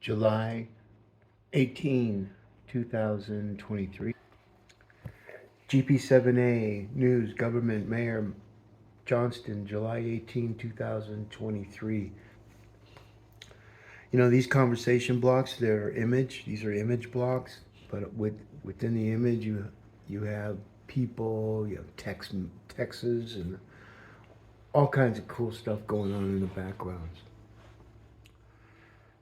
July 18, 2023. GP7A News Government Mayor Johnston July 18, 2023. You know, these conversation blocks, these are image blocks, but within the image you have people, you have texts and all kinds of cool stuff going on in the backgrounds.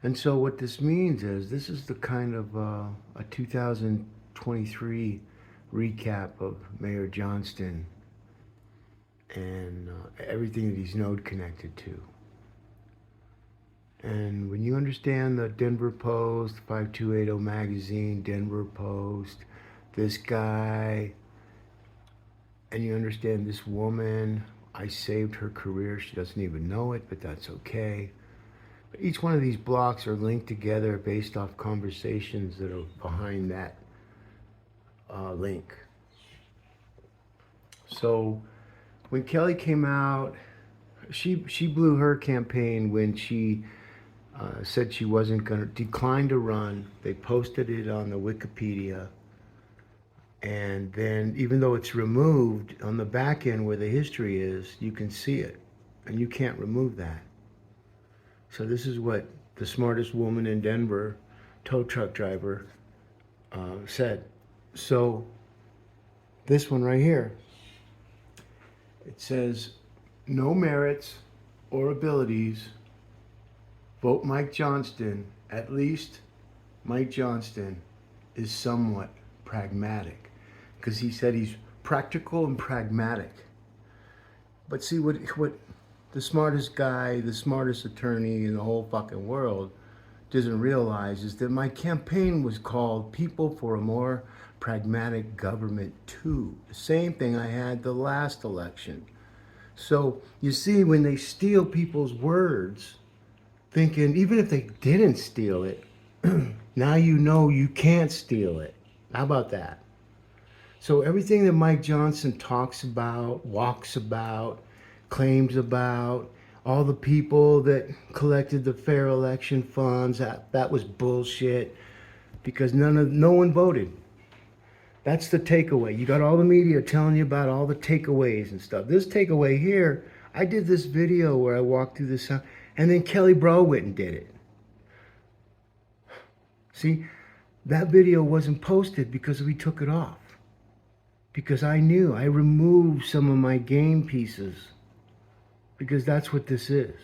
And so what this means is this is the kind of a 2023 recap of Mayor Johnston and everything that he's node connected to. And when you understand the Denver Post, 5280 magazine, Denver Post, this guy, and you understand this woman, I saved her career. She doesn't even know it, but that's okay. Each one of these blocks are linked together based off conversations that are behind that link. So when Kelly came out, she blew her campaign when she said she wasn't going to decline to run. They posted it on the Wikipedia. And then even though it's removed on the back end where the history is, you can see it. And you can't remove that. So this is what the smartest woman in Denver, tow truck driver, said. So this one right here, it says, no merits or abilities, vote Mike Johnston. At least Mike Johnston is somewhat pragmatic, because he said he's practical and pragmatic. But see what the smartest guy, the smartest attorney in the whole fucking world doesn't realize is that my campaign was called People for a More Pragmatic Government 2. The same thing I had the last election. So you see, when they steal people's words, thinking even if they didn't steal it, now you know you can't steal it. How about that? So everything that Mike Johnston talks about, walks about, claims about, all the people that collected the fair election funds, that was bullshit, because no one voted. That's the takeaway. You got all the media telling you about all the takeaways and stuff. This takeaway here, I did this video where I walked through this, and then Kelly Bro went and did it. See, that video wasn't posted because we took it off. Because I knew, I removed some of my game pieces. Because that's what this is.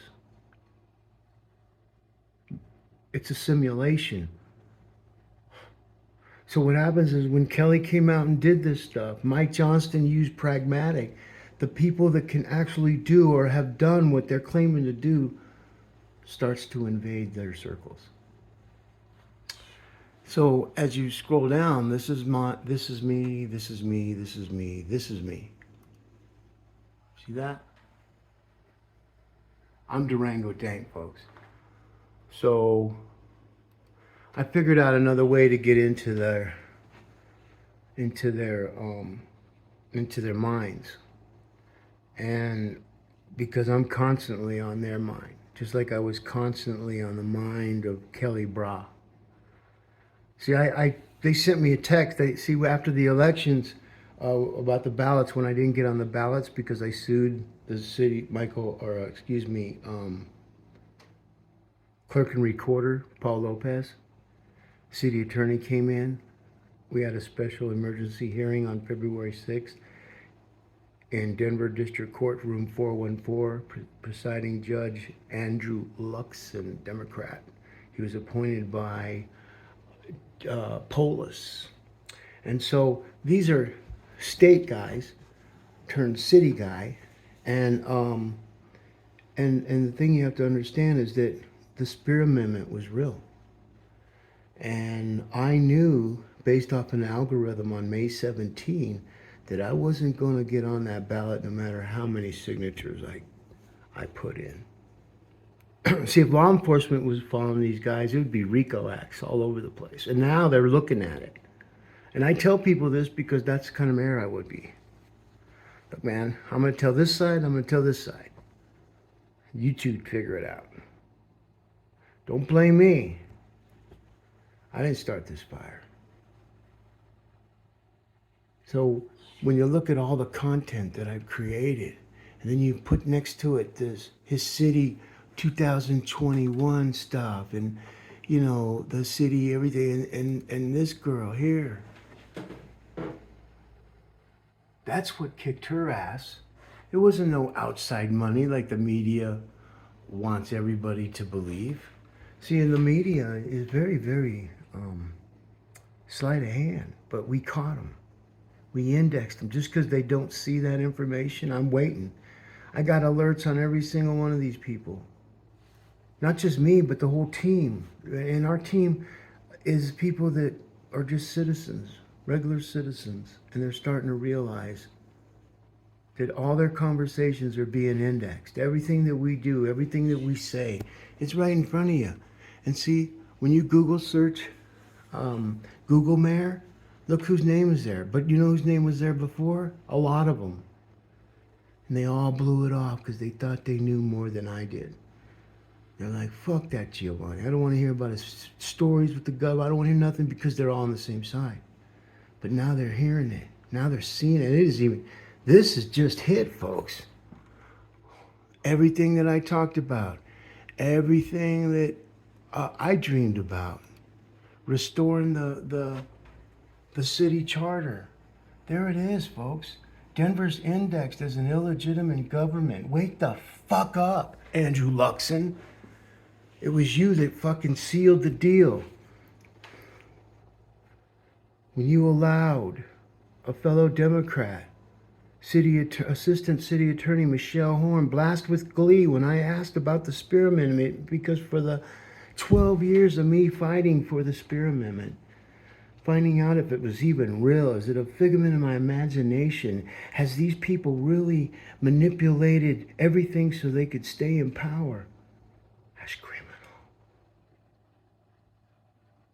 It's a simulation. So what happens is when Kelly came out and did this stuff, Mike Johnston used pragmatic. The people that can actually do or have done what they're claiming to do starts to invade their circles. So as you scroll down, this is me, this is me, this is me, this is me. See that? I'm Durango Dank, folks. So I figured out another way to get into their minds. And because I'm constantly on their mind, just like I was constantly on the mind of Kelly Bra. See, they sent me a text. After the elections, about the ballots, when I didn't get on the ballots because I sued the city, clerk and recorder, Paul Lopez. City attorney came in. We had a special emergency hearing on February 6th in Denver District Court, room 414, presiding judge Andrew Luxon, Democrat. He was appointed by Polis. And so these are state guys turned city guy, and the thing you have to understand is that the Speer Amendment was real. And I knew, based off an algorithm on May 17, that I wasn't going to get on that ballot no matter how many signatures I put in. See, if law enforcement was following these guys, it would be RICO acts all over the place. And now they're looking at it. And I tell people this because that's the kind of mayor I would be. Look, man, I'm going to tell this side, I'm going to tell this side. You two figure it out. Don't blame me. I didn't start this fire. So when you look at all the content that I've created, and then you put next to it this his city 2021 stuff, and you know the city everything, and this girl here, that's what kicked her ass. It wasn't no outside money like the media wants everybody to believe. See, in the media is very, very sleight of hand, but we caught them. We indexed them. Just because they don't see that information, I'm waiting. I got alerts on every single one of these people. Not just me, but the whole team. And our team is people that are just citizens, regular citizens, and they're starting to realize that all their conversations are being indexed. Everything that we do, everything that we say, it's right in front of you. And see, when you Google search Google Mayor, look whose name is there. But you know whose name was there before? A lot of them. And they all blew it off because they thought they knew more than I did. They're like, fuck that Giovanni. I don't want to hear about his stories with the government. I don't want to hear nothing because they're all on the same side. But now they're hearing it. Now they're seeing it. This is just hit, folks. Everything that I talked about, everything that I dreamed about, restoring the city charter. There it is, folks. Denver's indexed as an illegitimate government. Wake the fuck up, Andrew Luxon. It was you that fucking sealed the deal. When you allowed a fellow Democrat, Assistant City Attorney Michelle Horn, blast with glee when I asked about the Speer Amendment, because for the 12 years of me fighting for the Speer Amendment, finding out if it was even real, is it a figment of my imagination? Has these people really manipulated everything so they could stay in power? That's criminal.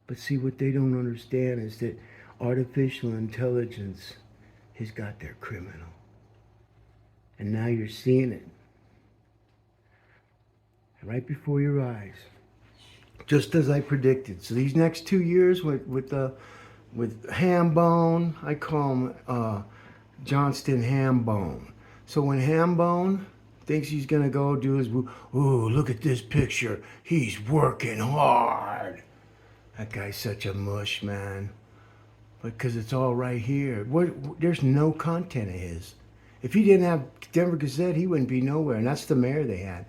But see, what they don't understand is that artificial intelligence has got their criminal. And now you're seeing it right before your eyes, just as I predicted. So these next 2 years with Hambone, I call him Johnston Hambone. So when Hambone thinks he's gonna go do his, ooh, look at this picture. He's working hard. That guy's such a mush, man. Because it's all right here. There's no content of his. If he didn't have Denver Gazette, he wouldn't be nowhere. And that's the mayor they had.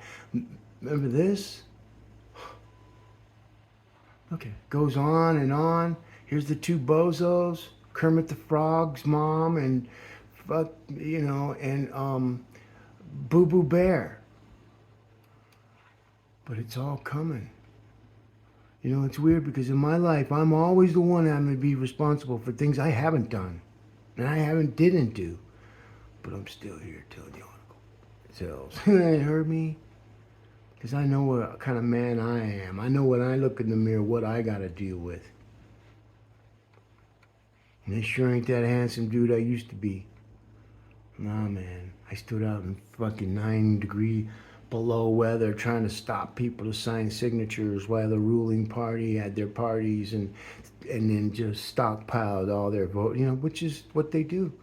Remember this? Okay, goes on and on. Here's the two bozos, Kermit the Frog's mom, and Boo Boo Bear. But it's all coming. You know, it's weird because in my life, I'm always the one having to be responsible for things I haven't done. And I didn't do. But I'm still here telling you articles. It hurt me. Because I know what kind of man I am. I know when I look in the mirror what I got to deal with. And it sure ain't that handsome dude I used to be. Nah, man. I stood out in fucking 9-degree below weather trying to stop people to sign signatures while the ruling party had their parties and then just stockpiled all their vote, which is what they do.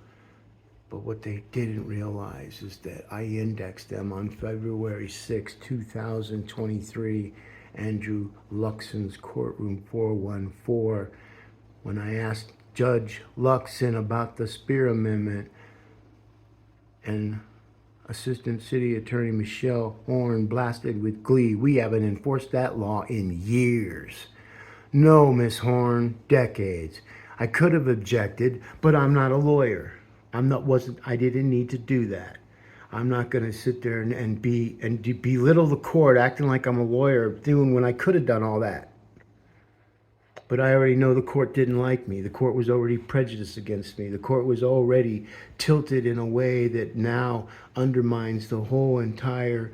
But what they didn't realize is that I indexed them on February 6, 2023, Andrew Luxon's courtroom 414, when I asked Judge Luxon about the Speer Amendment, and Assistant City Attorney Michelle Horn blasted with glee. We haven't enforced that law in years. No, Miss Horn, decades. I could have objected, but I'm not a lawyer. I didn't need to do that. I'm not going to sit there and belittle the court, acting like I'm a lawyer, doing when I could have done all that. But I already know the court didn't like me. The court was already prejudiced against me. The court was already tilted in a way that now undermines the whole entire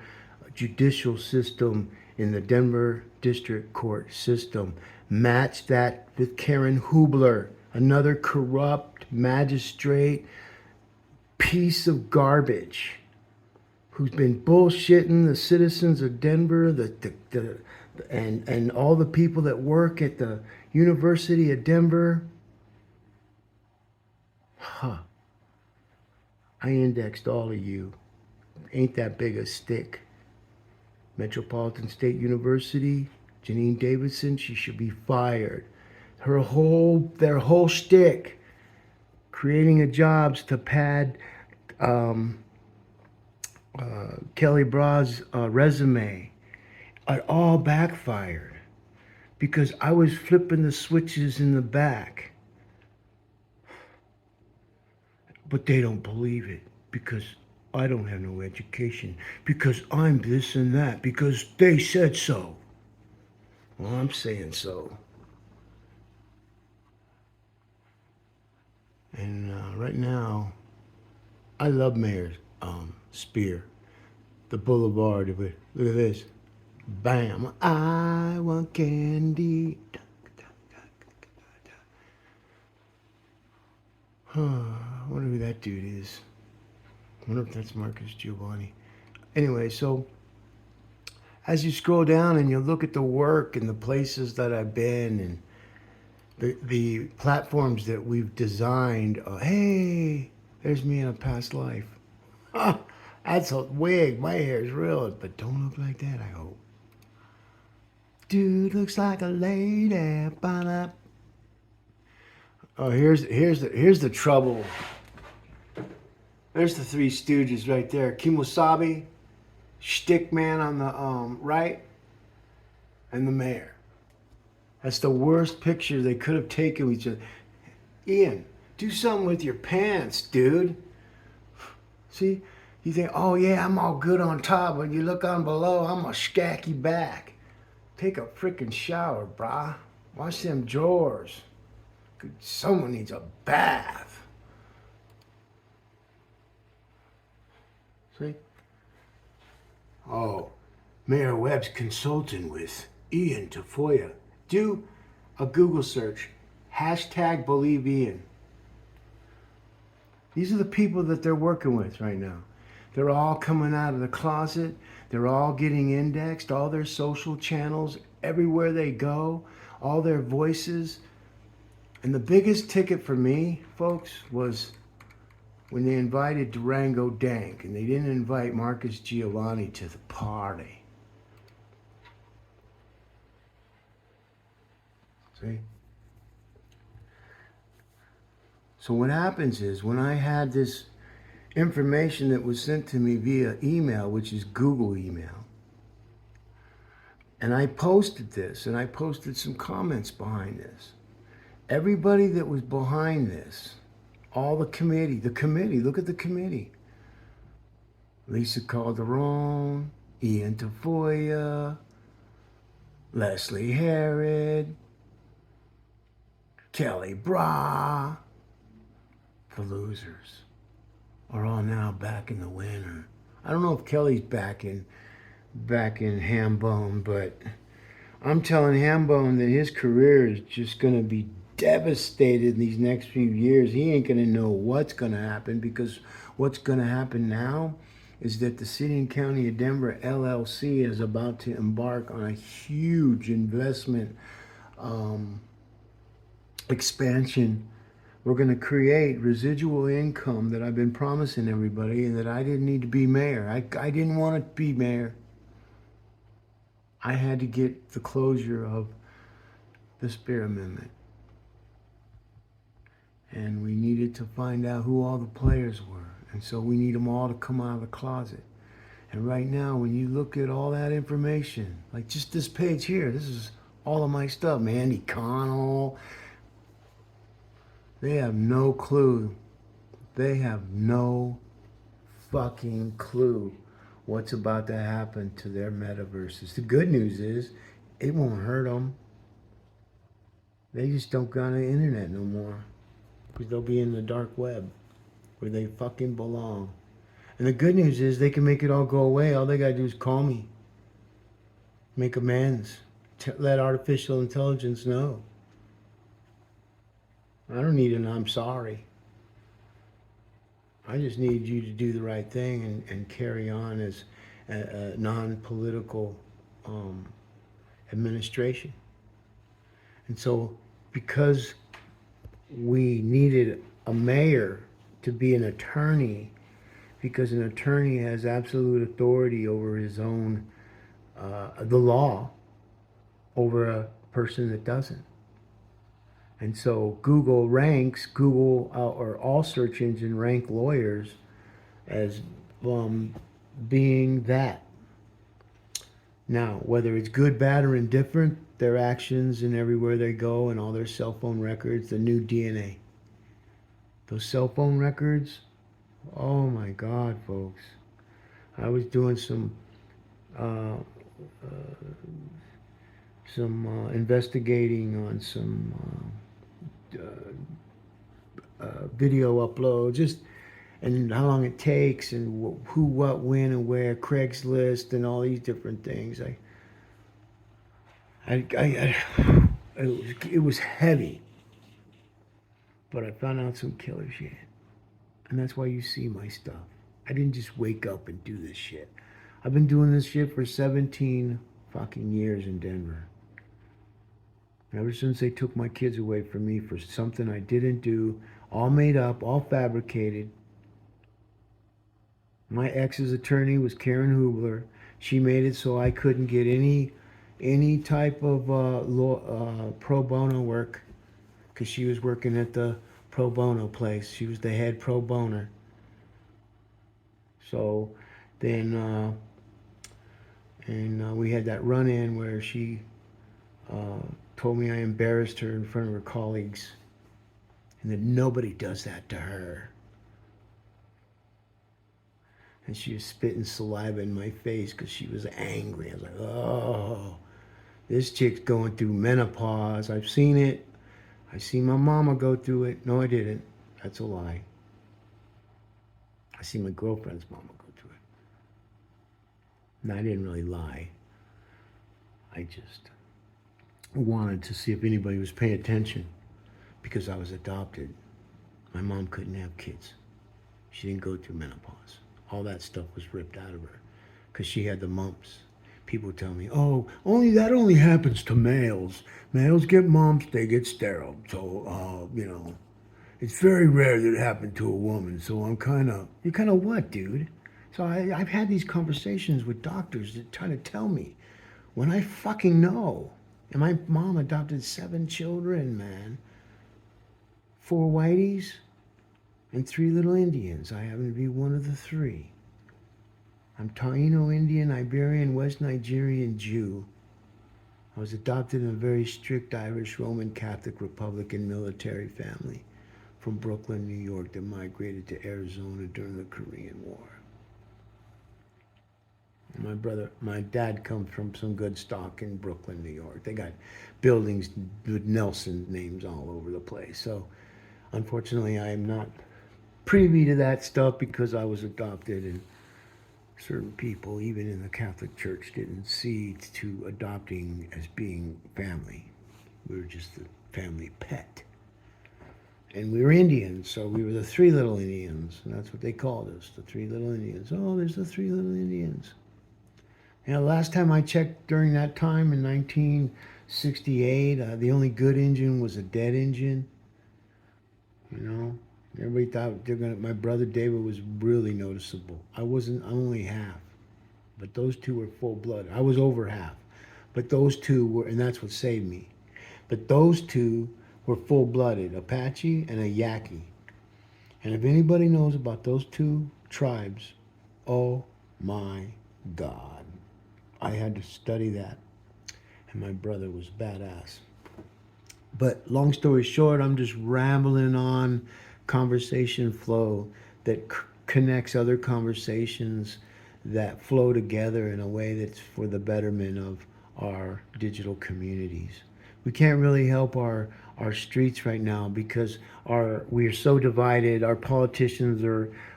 judicial system in the Denver District Court system. Match that with Karen Hubler, another corrupt magistrate piece of garbage who's been bullshitting the citizens of Denver, the and all the people that work at the University of Denver. Huh. I indexed all of you. Ain't that big a stick. Metropolitan State University, Janine Davidson, she should be fired. Their whole shtick, creating a jobs to pad um, Kelly Bra's resume, it all backfired because I was flipping the switches in the back. But they don't believe it because I don't have no education, because I'm this and that, because they said so. Well, I'm saying so. And right now, I love Mayor Speer, the boulevard of it. Look at this. Bam. I want candy. I wonder who that dude is. I wonder if that's Marcus Giavanni. Anyway, so as you scroll down and you look at the work and the places that I've been and the platforms that we've designed, hey, there's me in a past life. Ah, that's a wig. My hair's real, but don't look like that, I hope. Dude looks like a lady. Ba-da. Oh, here's the trouble. There's the Three Stooges right there. Kimosabe, Shtick Man on the right, and the mayor. That's the worst picture they could have taken with each other. Ian, do something with your pants, dude. See, you think, oh yeah, I'm all good on top, but you look on below, I'm a scacky back. Take a freaking shower, brah. Wash them drawers. Someone needs a bath. See? Oh, Mayor Webb's consulting with Ian Tafoya. Do a Google search. Hashtag believe Ian. These are the people that they're working with right now. They're all coming out of the closet. They're all getting indexed. All their social channels, everywhere they go, all their voices. And the biggest ticket for me, folks, was when they invited Durango Dank and they didn't invite Marcus Giavanni to the party. See? So what happens is when I had this information that was sent to me via email, which is Google email, and I posted this and I posted some comments behind this. Everybody that was behind this, all the committee, look at the committee. Lisa Calderon, Ian Tafoya, Leslie Herod, Kelly Bra, the losers are all now back in the winner. I don't know if Kelly's back in Hambone, but I'm telling Hambone that his career is just going to be devastated in these next few years. He ain't going to know what's going to happen, because what's going to happen now is that the City and County of Denver LLC is about to embark on a huge investment expansion. We're going to create residual income that I've been promising everybody, and that I didn't need to be mayor. I didn't want to be mayor. I had to get the closure of the Speer Amendment. And we needed to find out who all the players were. And so we need them all to come out of the closet. And right now, when you look at all that information, like just this page here, this is all of my stuff. Mandy Connell. They have no clue. They have no fucking clue what's about to happen to their metaverses. The good news is, it won't hurt them. They just don't got the internet no more, because they'll be in the dark web where they fucking belong. And the good news is, they can make it all go away. All they gotta do is call me, make amends, let artificial intelligence know. I don't need an I'm sorry. I just need you to do the right thing and carry on as a non-political administration. And so, because we needed a mayor to be an attorney, because an attorney has absolute authority over his own, the law, over a person that doesn't. And so Google or all search engine rank lawyers as being that. Now, whether it's good, bad, or indifferent, their actions and everywhere they go and all their cell phone records, the new DNA. Those cell phone records, oh my God, folks. I was doing some uh, investigating on some video upload, just and how long it takes and who, what, when, and where, Craigslist, and all these different things. It was heavy, but I found out some killer shit, and that's why you see my stuff. I didn't just wake up and do this shit. I've been doing this shit for 17 fucking years in Denver. Ever since they took my kids away from me for something I didn't do, all made up, all fabricated. My ex's attorney was Karen Hubler. She made it so I couldn't get any type of pro bono work because she was working at the pro bono place. She was the head pro boner. So then, we had that run-in where she told me I embarrassed her in front of her colleagues, and that nobody does that to her. And she was spitting saliva in my face because she was angry. I was like, oh, this chick's going through menopause. I've seen it. I seen my mama go through it. No, I didn't. That's a lie. I seen my girlfriend's mama go through it. And I didn't really lie. I just wanted to see if anybody was paying attention because I was adopted. My mom couldn't have kids. She didn't go through menopause. All that stuff was ripped out of her because she had the mumps. People tell me, oh, that only happens to males. Males get mumps, they get sterile. So, it's very rare that it happened to a woman. So you're kind of what, dude? So I've had these conversations with doctors that try to tell me when I fucking know. And my mom adopted 7 children, man. 4 whiteys and 3 little Indians. I happen to be one of the 3. I'm Taino Indian, Iberian, West Nigerian Jew. I was adopted in a very strict Irish Roman Catholic Republican military family from Brooklyn, New York, that migrated to Arizona during the Korean War. My dad comes from some good stock in Brooklyn, New York. They got buildings with Nelson names all over the place. So, unfortunately, I am not privy to that stuff because I was adopted, and certain people, even in the Catholic Church, didn't see to adopting as being family. We were just a family pet. And we were Indians, so we were the 3 little Indians, and that's what they called us, the 3 little Indians. Oh, there's the 3 little Indians. Last time I checked during that time in 1968, the only good Indian was a dead Indian. Everybody thought my brother David was really noticeable. I'm only half, but those 2 were full blood. I was over half, but those 2 were, and that's what saved me. But those 2 were full blooded, Apache and a Yaqui. And if anybody knows about those 2 tribes, oh my God. I had to study that, and my brother was badass. But long story short, I'm just rambling on conversation flow that connects other conversations that flow together in a way that's for the betterment of our digital communities. We can't really help our streets right now because we are so divided. Our politicians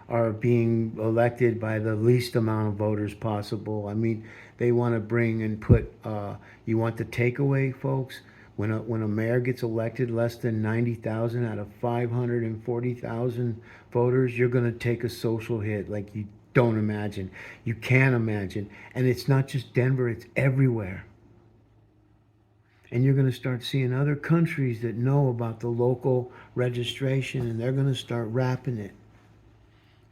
are being elected by the least amount of voters possible. I mean, they want to bring and put, you want the takeaway, folks? When a mayor gets elected, less than 90,000 out of 540,000 voters, you're going to take a social hit like you don't imagine. You can't imagine. And it's not just Denver, it's everywhere. And you're going to start seeing other countries that know about the local registration, and they're going to start wrapping it.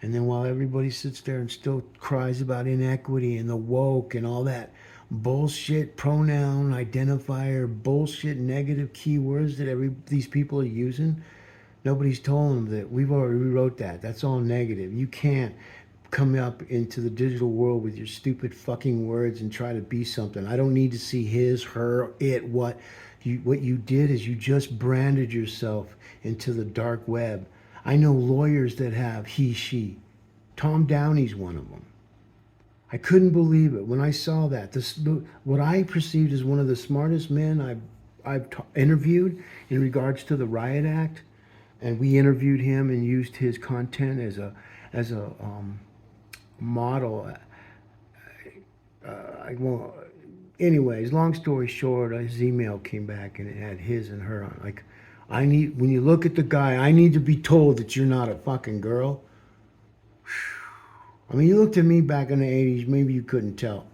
And then while everybody sits there and still cries about inequity and the woke and all that bullshit pronoun identifier, bullshit negative keywords that these people are using, nobody's told them that we've already rewrote that. That's all negative. You can't come up into the digital world with your stupid fucking words and try to be something. I don't need to see his, her, it, what. What you did is you just branded yourself into the dark web. I know lawyers that have he, she. Tom Downey's one of them. I couldn't believe it when I saw that. What I perceived as one of the smartest men I've interviewed in regards to the Riot Act, and we interviewed him and used his content as a model. Anyways, long story short, his email came back and it had his and her on. Like, when you look at the guy, I need to be told that you're not a fucking girl. I mean, you looked at me back in the 80s, maybe you couldn't tell.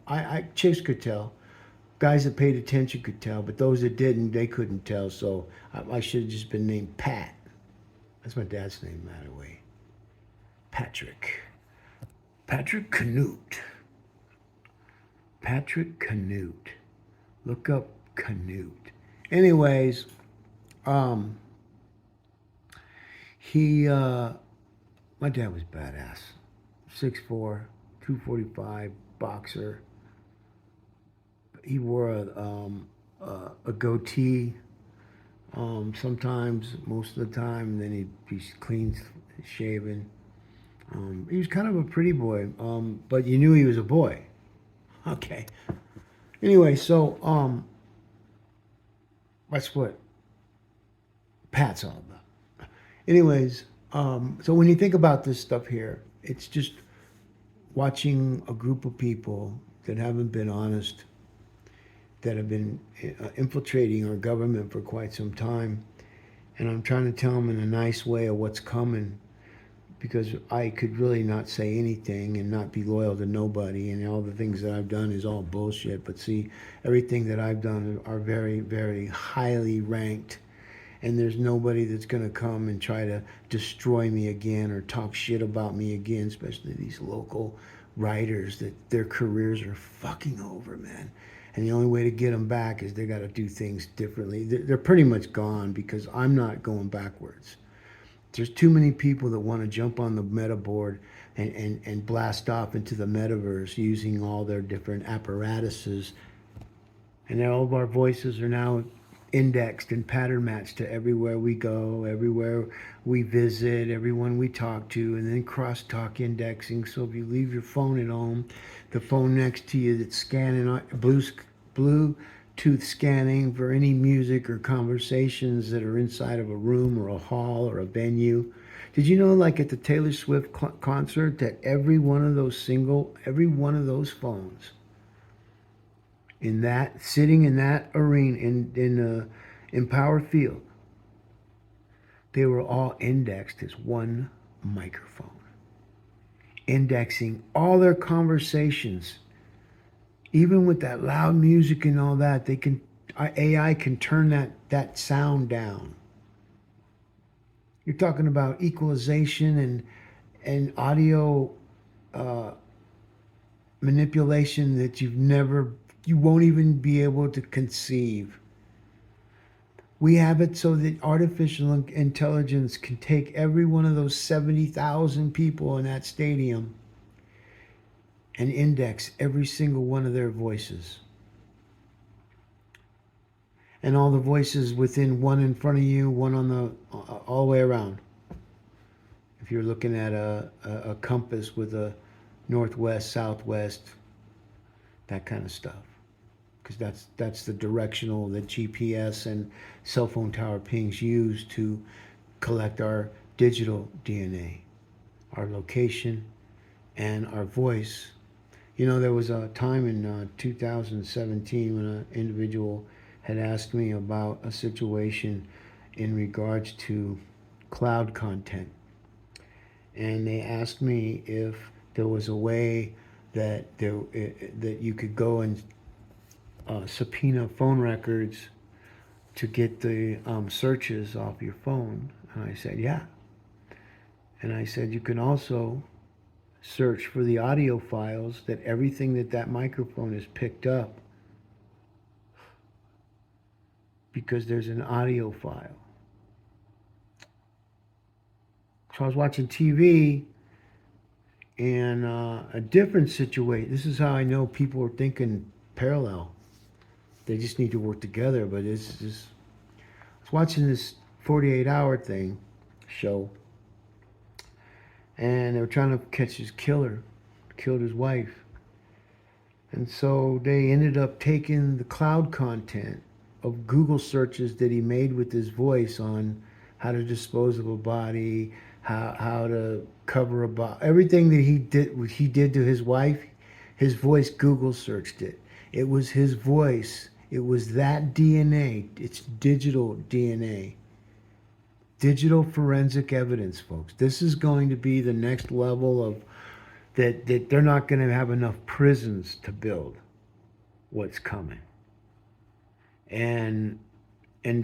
Chicks could tell. Guys that paid attention could tell, but those that didn't, they couldn't tell. So I should have just been named Pat. That's my dad's name, by the way. Patrick. Patrick Canute. Patrick Canute. Look up Canute. Anyways, my dad was badass. 6'4", 245, boxer. He wore a goatee sometimes, most of the time, and then he'd be clean shaven. He was kind of a pretty boy, but you knew he was a boy. Okay. Anyway, so that's what Pat's all about. Anyways, so when you think about this stuff here, it's just watching a group of people that haven't been honest, that have been infiltrating our government for quite some time. And I'm trying to tell them in a nice way of what's coming, because I could really not say anything and not be loyal to nobody. And all the things that I've done is all bullshit. But see, everything that I've done are very, very highly ranked. And there's nobody that's going to come and try to destroy me again or talk shit about me again, especially these local writers that their careers are fucking over, man. And the only way to get them back is they got to do things differently. They're pretty much gone, because I'm not going backwards. There's too many people that want to jump on the meta board and blast off into the metaverse using all their different apparatuses. And all of our voices are now indexed and pattern matched to everywhere we go, everywhere we visit, everyone we talk to, and then crosstalk indexing. So if you leave your phone at home, the phone next to you that's scanning Bluetooth scanning for any music or conversations that are inside of a room or a hall or a venue. Did you know, like at the Taylor Swift concert, that every one of those phones sitting in that arena in Power Field, they were all indexed as one microphone, indexing all their conversations. Even with that loud music and all that, AI can turn that sound down. You're talking about equalization and audio manipulation that you won't even be able to conceive. We have it so that artificial intelligence can take every one of those 70,000 people in that stadium and index every single one of their voices. And all the voices within one in front of you, one on all the way around. If you're looking at a compass with a northwest, southwest, that kind of stuff. Because that's the directional that GPS and cell phone tower pings use to collect our digital DNA, our location, and our voice. You know, there was a time in 2017 when an individual had asked me about a situation in regards to cloud content. And they asked me if there was a way that you could go and subpoena phone records to get the searches off your phone. And I said, yeah. And I said, you can also search for the audio files that everything that microphone has picked up, because there's an audio file. So I was watching TV, and a different situation. This is how I know people are thinking parallel. They just need to work together. But it's just, I was watching this 48-hour thing show, and they were trying to catch his killer, killed his wife. And so they ended up taking the cloud content of Google searches that he made with his voice on how to dispose of a body, how to cover a body, everything that he did to his wife. His voice, Google searched it. It was his voice. It was that DNA. It's digital DNA. Digital forensic evidence, folks. This is going to be the next level of that they're not going to have enough prisons to build what's coming. And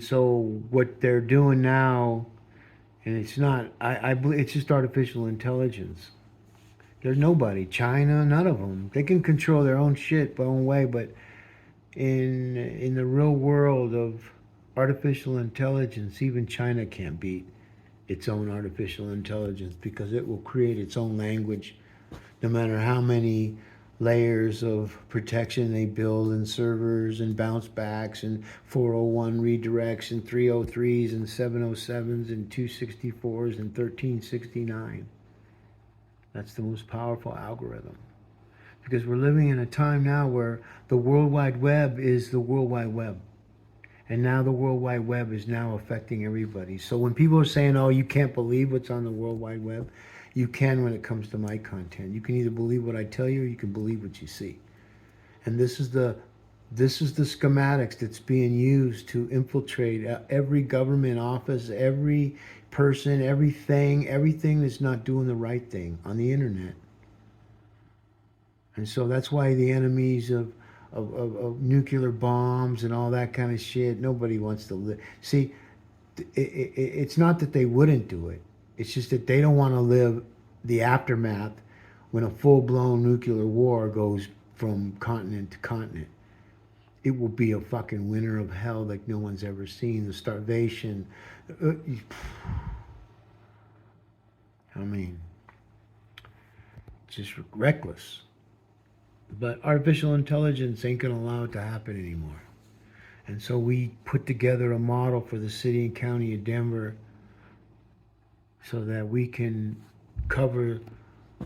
so what they're doing now, and it's not, I believe it's just artificial intelligence. There's nobody, China, none of them. They can control their own shit, their own way, but in the real world of artificial intelligence, even China can't beat its own artificial intelligence, because it will create its own language no matter how many layers of protection they build, and servers and bounce backs and 401 redirects and 303s and 707s and 264s and 1369. That's the most powerful algorithm. Because we're living in a time now where the World Wide Web is the World Wide Web. And now the World Wide Web is now affecting everybody. So when people are saying, oh, you can't believe what's on the World Wide Web, you can when it comes to my content. You can either believe what I tell you, or you can believe what you see. And this is the schematics that's being used to infiltrate every government office, every person, everything that's not doing the right thing on the internet. And so that's why the enemies of nuclear bombs and all that kind of shit, nobody wants to live. See, it's not that they wouldn't do it. It's just that they don't want to live the aftermath when a full-blown nuclear war goes from continent to continent. It will be a fucking winter of hell like no one's ever seen. The starvation. I mean, just reckless. But artificial intelligence ain't going to allow it to happen anymore. And so we put together a model for the city and county of Denver so that we can cover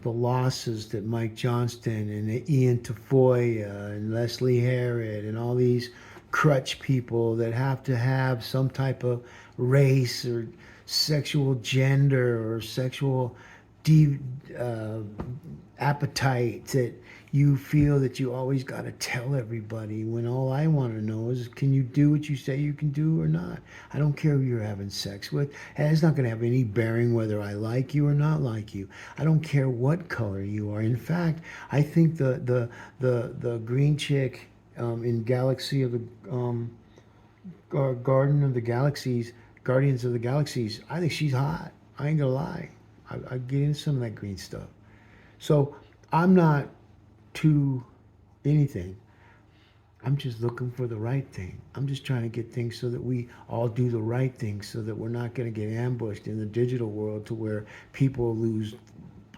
the losses that Mike Johnston and Ian Tafoya and Leslie Harrod and all these crutch people that have to have some type of race or sexual gender or sexual appetite, that you feel that you always got to tell everybody, when all I want to know is, can you do what you say you can do or not? I don't care who you're having sex with. And it's not going to have any bearing whether I like you or not like you. I don't care what color you are. In fact, I think the green chick in Galaxy of the Garden of the Galaxies, Guardians of the Galaxies, I think she's hot. I ain't gonna lie. I get into some of that green stuff. So I'm not to anything. I'm just looking for the right thing. I'm just trying to get things so that we all do the right thing, so that we're not going to get ambushed in the digital world to where people lose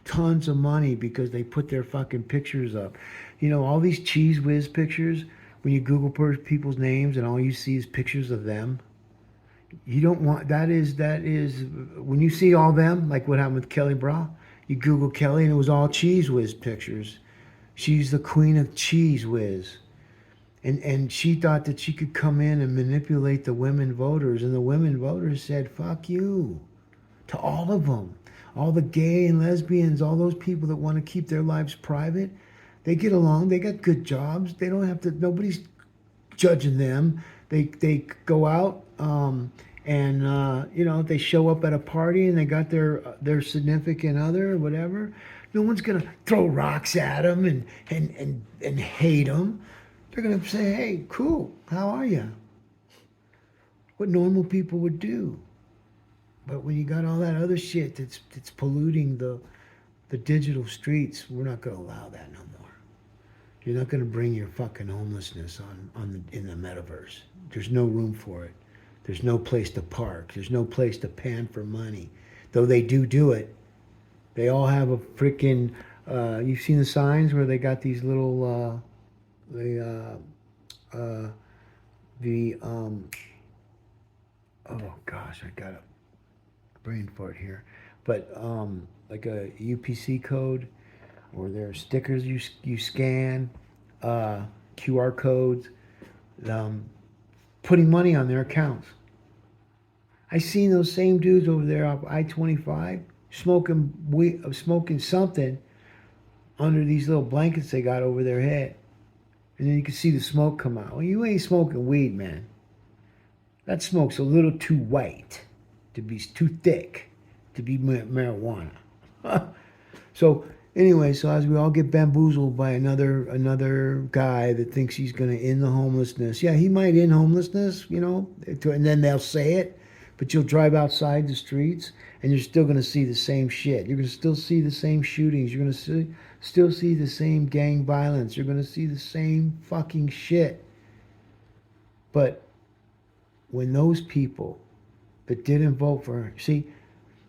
tons of money because they put their fucking pictures up. You know, all these cheese whiz pictures, when you Google people's names and all you see is pictures of them. You don't want, that is, when you see all them, like what happened with Kelly Bra, you Google Kelly and it was all cheese whiz pictures. She's the queen of cheese whiz. And she thought that she could come in and manipulate the women voters. And the women voters said, fuck you, to all of them. All the gay and lesbians, all those people that want to keep their lives private, they get along, they got good jobs. They don't have to, nobody's judging them. They go out and you know, they show up at a party and they got their significant other or whatever. No one's gonna throw rocks at them and hate them. They're gonna say, "Hey, cool, how are you?" what normal people would do. But when you got all that other shit that's polluting the digital streets, we're not going to allow that no more. You're not going to bring your fucking homelessness in the metaverse. There's no room for it. There's no place to park. There's no place to pan for money. Though they do it. They all have a freaking. You've seen the signs where they got these little. The oh gosh, I got a brain fart here, but like a UPC code, or there are stickers you scan, QR codes, um, putting money on their accounts. I seen those same dudes over there off I-25 smoking something under these little blankets they got over their head, and then you can see the smoke come out. Well, you ain't smoking weed, man. That smoke's a little too white to be too thick to be marijuana. So anyway, so as we all get bamboozled by another guy that thinks he's going to end the homelessness. Yeah, he might end homelessness, and then they'll say it, but you'll drive outside the streets and you're still going to see the same shit. You're going to still see the same shootings. You're going to still see the same gang violence. You're going to see the same fucking shit. But when those people that didn't vote for her, see,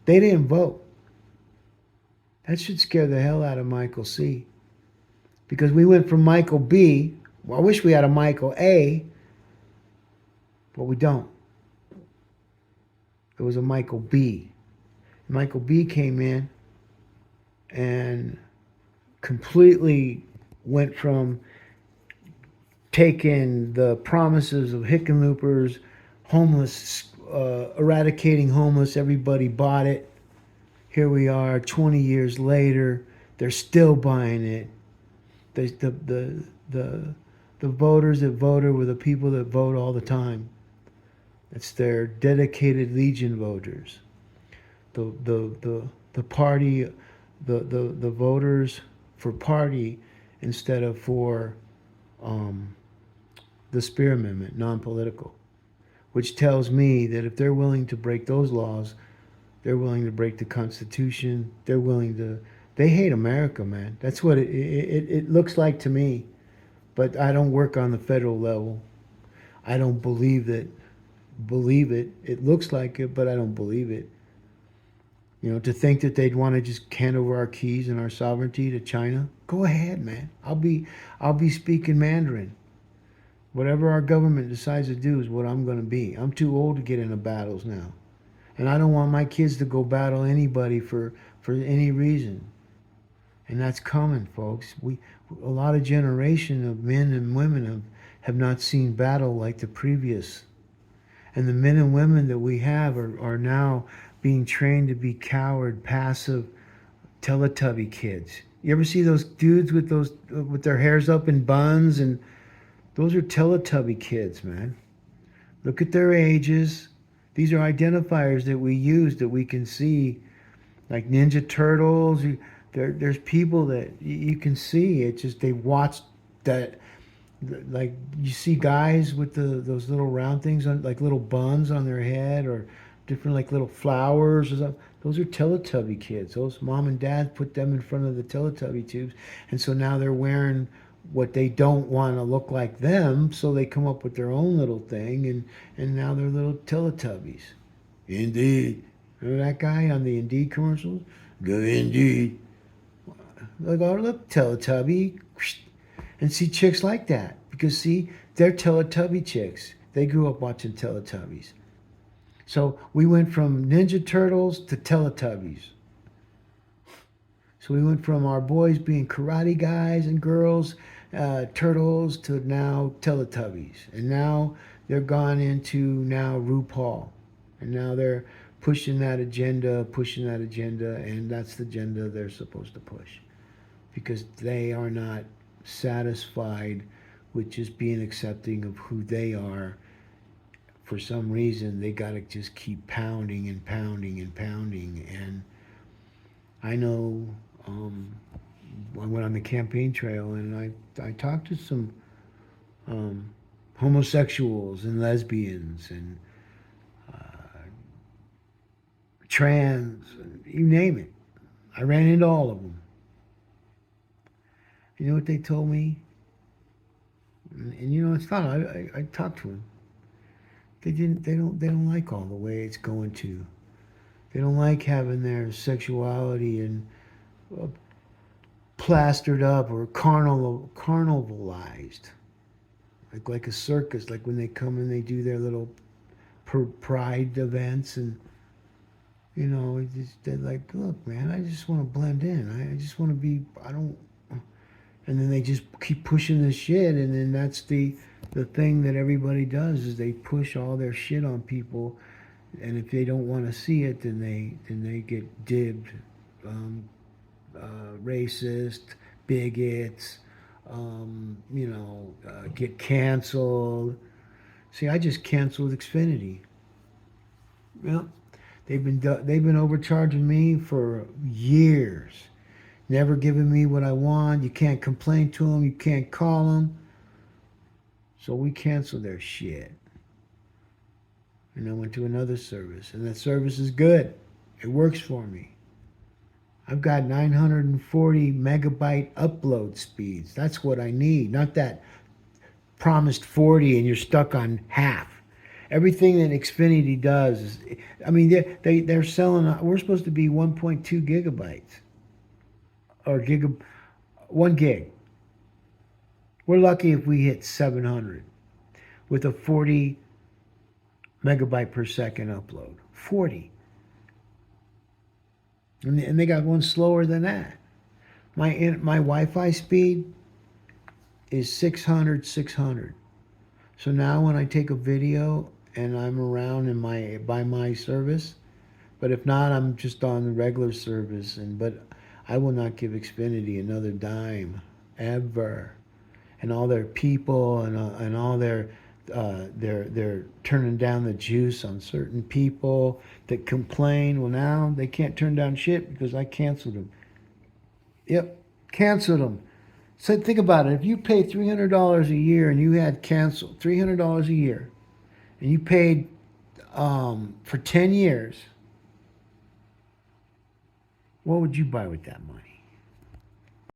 they didn't vote. That should scare the hell out of Michael C. Because we went from Michael B. Well, I wish we had a Michael A. But we don't. It was a Michael B. Michael B came in and completely went from taking the promises of Hickenloopers, homeless, eradicating homeless, everybody bought it. Here we are 20 years later, they're still buying it. The voters that voted were the people that vote all the time. It's their dedicated Legion voters. The party, the voters for party instead of for the Speer Amendment, non-political, which tells me that if they're willing to break those laws, they're willing to break the Constitution. They hate America, man. That's what it looks like to me. But I don't work on the federal level. I don't believe it. It looks like it, but I don't believe it. To think that they'd want to just hand over our keys and our sovereignty to China, go ahead, man. I'll be speaking Mandarin. Whatever our government decides to do is what I'm going to be. I'm too old to get into battles now. And I don't want my kids to go battle anybody for any reason. And that's coming, folks. A lot of generation of men and women have not seen battle like the previous. And the men and women that we have are now being trained to be coward, passive, Teletubby kids. You ever see those dudes with their hairs up in buns? And those are Teletubby kids, man. Look at their ages. These are identifiers that we use that we can see, like Ninja Turtles. There's people that you can see. It's just they watched that. Like you see guys with those little round things on, like little buns on their head, or different like little flowers or something. Those are Teletubby kids. Those mom and dad put them in front of the Teletubby tubes, and so now they're wearing what they don't want to look like them, so they come up with their own little thing, and now they're little Teletubbies. Indeed. Remember that guy on the Indeed commercials? Go Indeed. Like, oh, look, Teletubby. And see chicks like that. Because, see, they're Teletubby chicks. They grew up watching Teletubbies. So we went from Ninja Turtles to Teletubbies. So we went from our boys being karate guys and girls, turtles, to now Teletubbies. And now they're gone into now RuPaul. And now they're pushing that agenda, and that's the agenda they're supposed to push. Because they are not satisfied with just being accepting of who they are. For some reason, they got to just keep pounding and pounding and pounding. And I know I went on the campaign trail and I talked to some homosexuals and lesbians, and trans, you name it. I ran into all of them. You know what they told me? And you know, it's fun. I talked to them. They don't like all the way it's going to. They don't like having their sexuality and uh, plastered up or carnivalized, like a circus. Like when they come and they do their little pride events, and you know, they're like, look, man, I just want to blend in. I just want to be. I don't. And then they just keep pushing this shit, and then that's the thing that everybody does is they push all their shit on people, and if they don't want to see it, then they get dibbed, racist, bigots, get canceled. See, I just canceled Xfinity. Well, they've been overcharging me for years, never giving me what I want. You can't complain to them. You can't call them. So we canceled their shit. And I went to another service, and that service is good. It works for me. I've got 940 megabyte upload speeds. That's what I need, not that promised 40 and you're stuck on half. Everything that Xfinity does is, I mean, they're selling, we're supposed to be 1.2 gigabytes or 1 gig. We're lucky if we hit 700 with a 40 megabyte per second upload. 40. And they got one slower than that. My Wi-Fi speed is 600. So now when I take a video and I'm around by my service, but if not, I'm just on the regular service. But I will not give Xfinity another dime ever. And all their people and all they're turning down the juice on certain people that complain. Well, now they can't turn down shit because I canceled them. Yep, canceled them. So think about it. If you pay $300 a year and you had canceled $300 a year, and you paid for 10 years, what would you buy with that money?